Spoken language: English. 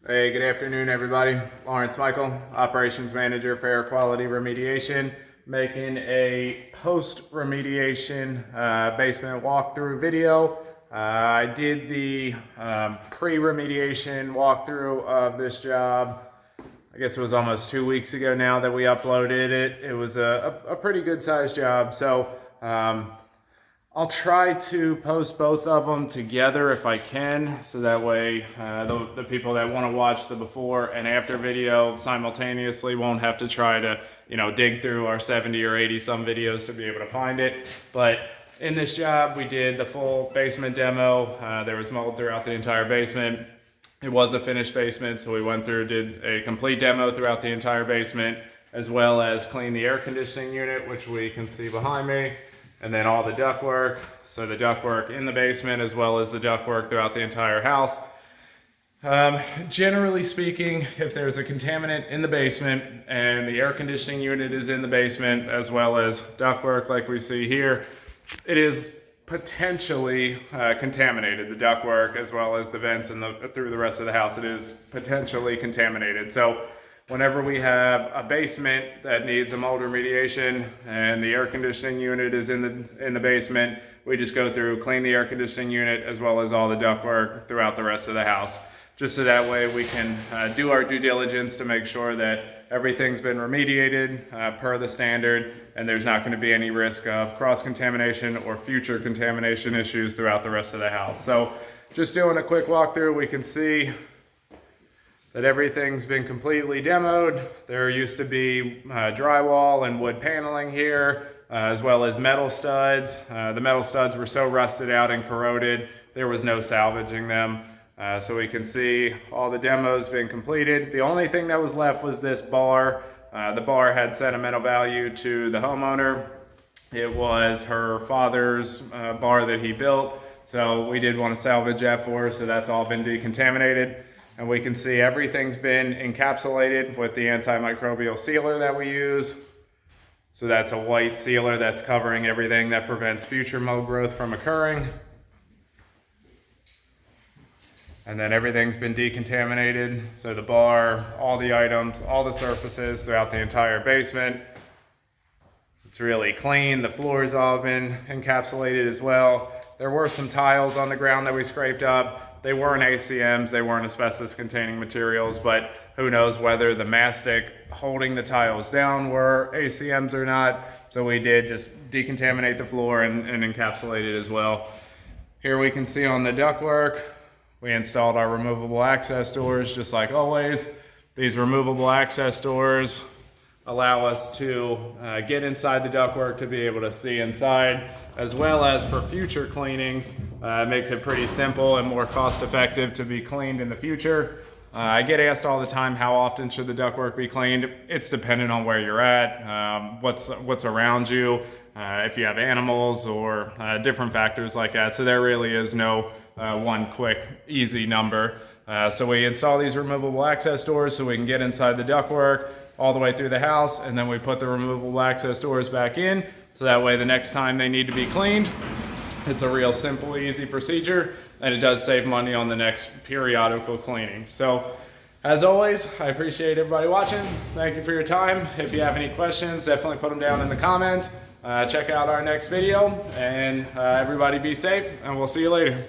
Hey, good afternoon, everybody. Lawrence Michael, Operations Manager for Air Quality Remediation, making a post-remediation basement walkthrough video. I did the pre-remediation walkthrough of this job. I guess it was almost 2 weeks ago now that we uploaded it. It was a pretty good sized job. So I'll try to post both of them together if I can, so that way the people that want to watch the before and after video simultaneously won't have to try to, dig through our 70 or 80 some videos to be able to find it. But in this job, we did the full basement demo. There was mold throughout the entire basement. It was a finished basement, so we went through, did a complete demo throughout the entire basement, as well as clean the air conditioning unit, which we can see behind me. And then all the ductwork, so the ductwork in the basement as well as the ductwork throughout the entire house. Generally speaking, if there's a contaminant in the basement and the air conditioning unit is in the basement as well as ductwork like we see here, it is potentially contaminated. The ductwork as well as the vents and through the rest of the house, it is potentially contaminated. So whenever we have a basement that needs a mold remediation and the air conditioning unit is in the basement, we just go through, clean the air conditioning unit as well as all the ductwork throughout the rest of the house. Just so that way we can do our due diligence to make sure that everything's been remediated per the standard, and there's not going to be any risk of cross-contamination or future contamination issues throughout the rest of the house. So just doing a quick walkthrough, we can see that everything's been completely demoed. There used to be drywall and wood paneling here, as well as metal studs. The metal studs were so rusted out and corroded, there was no salvaging them. So we can see all the demos been completed. The only thing that was left was this bar. The bar had sentimental value to the homeowner. It was her father's bar that he built, so we did want to salvage that for her, so that's all been decontaminated. And we can see everything's been encapsulated with the antimicrobial sealer that we use. So that's a white sealer that's covering everything that prevents future mold growth from occurring. And then everything's been decontaminated. So the bar, all the items, all the surfaces throughout the entire basement. It's really clean. The floor's all been encapsulated as well. There were some tiles on the ground that we scraped up. They weren't ACMs, they weren't asbestos containing materials, but who knows whether the mastic holding the tiles down were ACMs or not. So we did just decontaminate the floor and encapsulate it as well. Here we can see on the ductwork, we installed our removable access doors just like always. These removable access doors allow us to get inside the ductwork to be able to see inside, as well as for future cleanings. It makes it pretty simple and more cost effective to be cleaned in the future. I get asked all the time, how often should the ductwork be cleaned? It's dependent on where you're at, what's around you, if you have animals or different factors like that. So there really is no one quick, easy number. So we install these removable access doors so we can get inside the ductwork all the way through the house, and then we put the removable access doors back in, so that way the next time they need to be cleaned, it's a real simple, easy procedure, and it does save money on the next periodical cleaning. So as always, I appreciate everybody watching. Thank you for your time. If you have any questions, definitely put them down in the comments. Check out our next video, and everybody be safe, and we'll see you later.